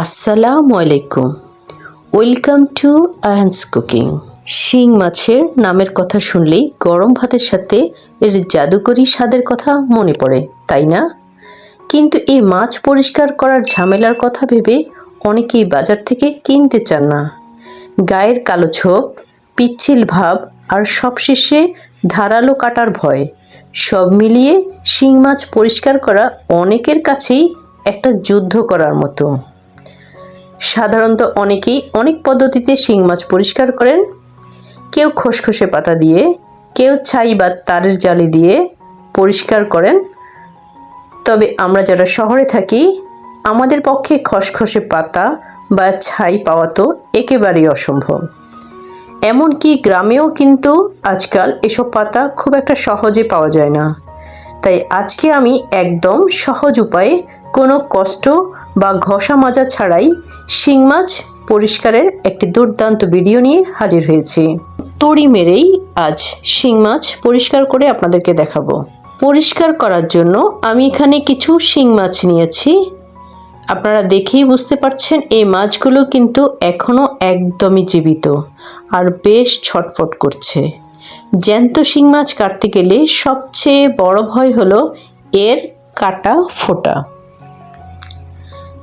আসসালামু আলাইকুম। Welcome to Ayan's cooking. শিং মাছের নামের কথা শুনলেই গরম ভাতের সাথে এর জাদুকরি স্বাদের কথা মনে পড়ে, তাই না? কিন্তু এই মাছ পরিষ্কার করার ঝামেলার কথা ভেবে অনেকেই বাজার থেকে কিনতে চান না। গায়ের কালো ছোপ, পিচ্ছিল ভাব আর সবশেষে ধারালো কাটার ভয়, সব মিলিয়ে শিং মাছ পরিষ্কার করা অনেকের কাছেই একটা যুদ্ধ করার মতো। সাধারণত অনেকেই অনেক পদ্ধতিতে শিং মাছ পরিষ্কার করেন। কেউ খসখসে পাতা দিয়ে, কেউ ছাই বা তারের জালি দিয়ে পরিষ্কার করেন। তবে আমরা যারা শহরে থাকি, আমাদের পক্ষে খসখসে পাতা বা ছাই পাওয়া তো একেবারেই অসম্ভব। এমনকি গ্রামেও কিন্তু আজকাল এসব পাতা খুব একটা সহজে পাওয়া যায় না। তাই আজকে আমি একদম সহজ উপায়ে কোনো কষ্ট বা ঘষা মাজা ছাড়াই শিং মাছ পরিষ্কারের একটি দুর্দান্ত ভিডিও নিয়ে হাজির হয়েছি। তড়ি মেরেই আজ শিং মাছ পরিষ্কার করে আপনাদেরকে দেখাবো। পরিষ্কার করার জন্য আমি এখানে কিছু শিং মাছ নিয়েছি। আপনারা দেখেই বুঝতে পারছেন এই মাছগুলো কিন্তু এখনও একদমই জীবিত আর বেশ ছটফট করছে। জ্যান্ত শিং মাছ কাটতে গেলে সবচেয়ে বড় ভয় হলো এর কাটা ফোটা।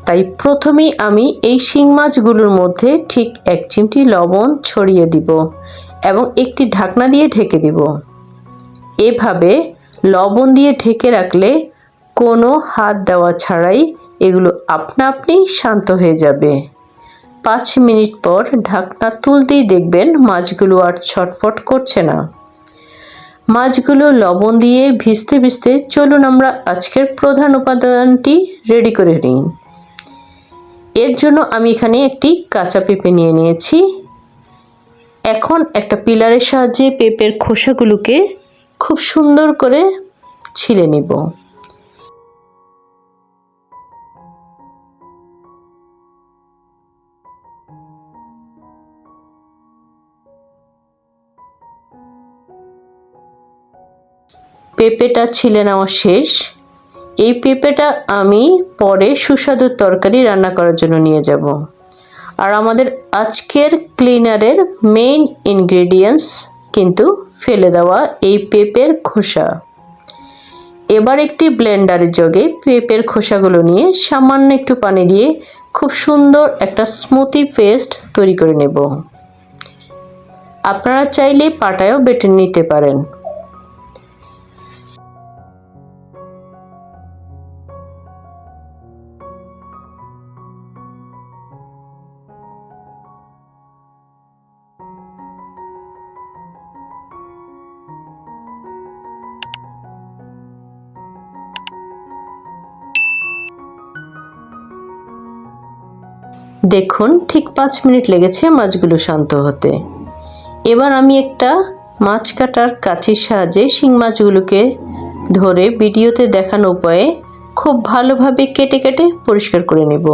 তাই প্রথমেই আমি এই শিং মাছগুলোর মধ্যে ঠিক 1 চিমটি লবণ ছড়িয়ে দিব এবং একটি ঢাকনা দিয়ে ঢেকে দিব। এভাবে লবণ দিয়ে ঢেকে রাখলে কোনো হাত দেওয়া ছাড়াই এগুলো আপনা আপনি শান্ত হয়ে যাবে। 5 মিনিট পর ঢাকনা তুলতেই দেখবেন মাছগুলো আর ছটফট করছে না। মাছগুলো লবণ দিয়ে ভিজতে ভিজতে চলুন আমরা আজকের প্রধান উপাদানটি রেডি করে নিই। এর জন্য আমি এখানে একটি কাঁচা পেঁপে নিয়ে নিয়েছি। এখন একটা পিলারের সাহায্যে পেঁপের খোসাগুলোকে খুব সুন্দর করে ছিলে নেব। পেঁপেটা ছিলে নেওয়া শেষ। এই পেঁপেটা আমি পরে সুস্বাদু তরকারি রান্না করার জন্য নিয়ে যাব। আর আমাদের আজকের ক্লিনারের মেইন ইনগ্রেডিয়েন্টস কিন্তু ফেলে দেওয়া এই পেঁপের খোসা। এবার একটি ব্লেন্ডারের জগে পেঁপের খোসাগুলো নিয়ে সামান্য একটু পানি দিয়ে খুব সুন্দর একটা স্মুথি পেস্ট তৈরি করে নেব। আপনারা চাইলে পাটায়ও বেটে নিতে পারেন। দেখুন ঠিক 5 মিনিট লেগেছে মাছগুলো শান্ত হতে। এবার আমি একটা মাছ কাটার কাঁচির সাহায্যে শিং মাছগুলোকে ধরে ভিডিওতে দেখানো উপায়ে খুব ভালোভাবে কেটে কেটে পরিষ্কার করে নেব।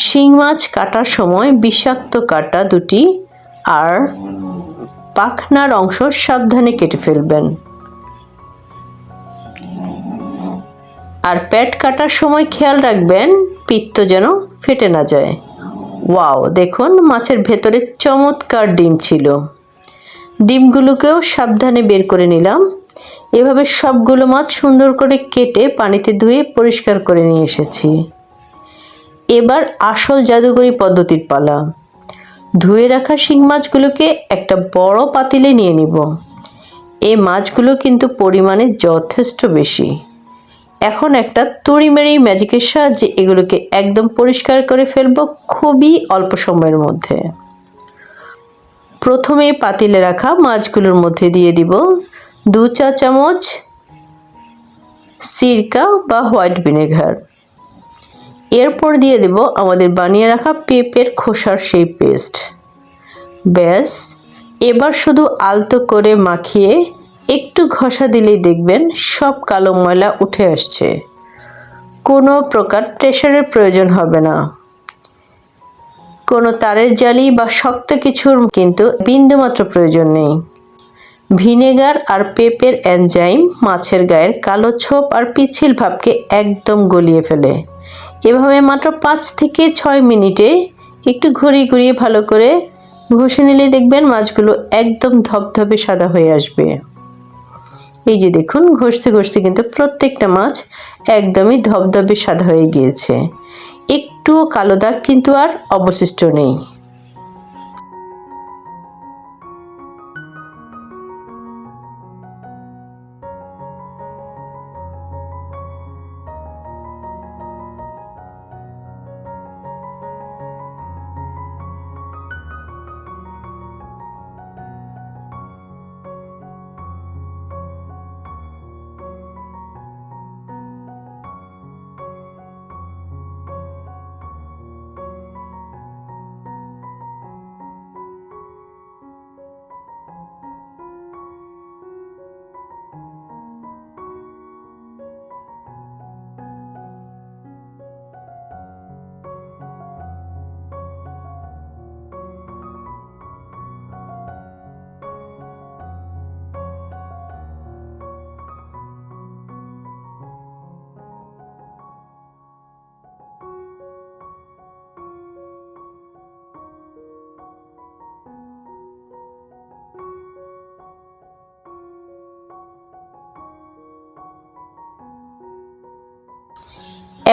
শিং মাছ কাটার সময় বিষাক্ত কাঁটা দুটি আর পাখনার অংশ সাবধানে কেটে ফেলবেন। আর পেট কাটার সময় খেয়াল রাখবেন পিত্ত যেন ফেটে না যায়। ওয়াও, দেখুন মাছের ভেতরে চমৎকার ডিম ছিল। ডিমগুলোকেও সাবধানে বের করে নিলাম। এভাবে সবগুলো মাছ সুন্দর করে কেটে পানিতে ধুয়ে পরিষ্কার করে নিয়ে এসেছি। এবার আসল জাদুকরি পদ্ধতির পালা। ধুয়ে রাখা শিং মাছগুলোকে একটা বড় পাতিলে নিয়ে নিব। এই মাছগুলো কিন্তু পরিমাণে যথেষ্ট বেশি। এখন একটা তড়ি মেরেই ম্যাজিকের সাহায্যে এগুলোকে একদম পরিষ্কার করে ফেলবো খুবই অল্প সময়ের মধ্যে। প্রথমে পাতিলে রাখা মাছগুলোর মধ্যে দিয়ে দিব 2 চা চামচ সিরকা বা হোয়াইট ভিনেগার। এরপর দিয়ে দেব আমাদের বানিয়ে রাখা পেঁপের খোসার সেই পেস্ট। ব্যাস, এবার শুধু আলতো করে মাখিয়ে একটু ঘষা দিলেই দেখবেন সব কালো ময়লা উঠে আসছে। কোনো প্রকার প্রেসারের প্রয়োজন হবে না, কোনো তারের জালি বা শক্ত কিছুর কিন্তু বিন্দুমাত্র প্রয়োজন নেই। ভিনেগার আর পেঁপের এনজাইম মাছের গায়ের কালো ছোপ আর পিচ্ছিল ভাবকে একদম গলিয়ে ফেলে। এভাবে মাত্র 5 থেকে 6 মিনিটে একটু ঘুরিয়ে ঘুরিয়ে ভালো করে ঘষে নিলে দেখবেন মাছগুলো একদম ধবধবে সাদা হয়ে আসবে। এই যে দেখুন, ঘষতে ঘষতে কিন্তু প্রত্যেকটা মাছ একদমই ধবধবে সাদা হয়ে গিয়েছে, একটুও কালো দাগ কিন্তু আর অবশিষ্ট নেই।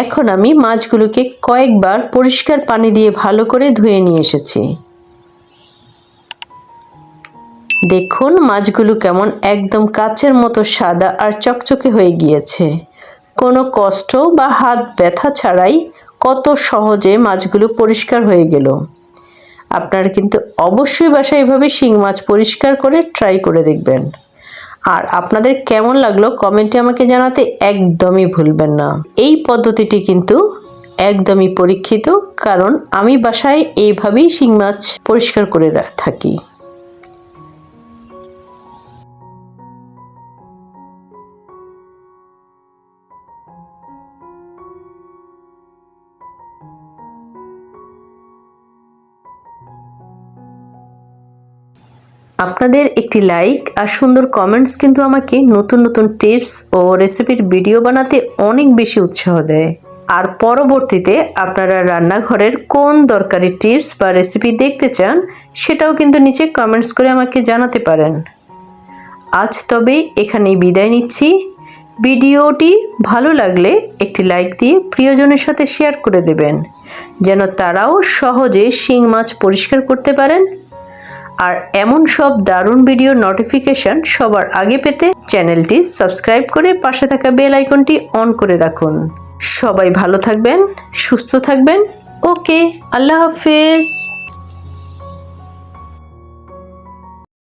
এখন আমি মাছগুলোকে কয়েকবার পরিষ্কার পানি দিয়ে ভালো করে ধুয়ে নিয়ে এসেছি। দেখুন মাছগুলো কেমন একদম কাচের মতো সাদা আর চকচকে হয়ে গিয়েছে। কোনো কষ্ট বা হাত ব্যথা ছাড়াই কত সহজে মাছগুলো পরিষ্কার হয়ে গেল। আপনারা কিন্তু অবশ্যই বাসায় এভাবে শিং মাছ পরিষ্কার করে ট্রাই করে দেখবেন। আর আপনাদের কেমন লাগলো কমেন্টে আমাকে জানাতে একদমই ভুলবেন না। এই পদ্ধতিটি কিন্তু একদমই পরীক্ষিত, কারণ আমি বাসায় এইভাবেই শিং মাছ পরিষ্কার করে থাকি। আপনাদের একটি লাইক আর সুন্দর কমেন্টস কিন্তু আমাকে নতুন নতুন টিপস ও রেসিপির ভিডিও বানাতে অনেক বেশি উৎসাহ দেয়। আর পরবর্তীতে আপনারা রান্নাঘরের কোন দরকারি টিপস বা রেসিপি দেখতে চান সেটাও কিন্তু নিচে কমেন্টস করে আমাকে জানাতে পারেন। আজ তবে এখানেই বিদায় নিচ্ছি। ভিডিওটি ভালো লাগলে একটি লাইক দিয়ে প্রিয়জনের সাথে শেয়ার করে দেবেন, যেন তারাও সহজে শিং মাছ পরিষ্কার করতে পারেন। আর এমন সব দারুণ ভিডিওর নোটিফিকেশন সবার আগে পেতে চ্যানেলটি সাবস্ক্রাইব করে পাশে থাকা বেল আইকনটি অন করে রাখুন। সবাই ভালো থাকবেন, সুস্থ থাকবেন। ওকে, আল্লাহ হাফেজ।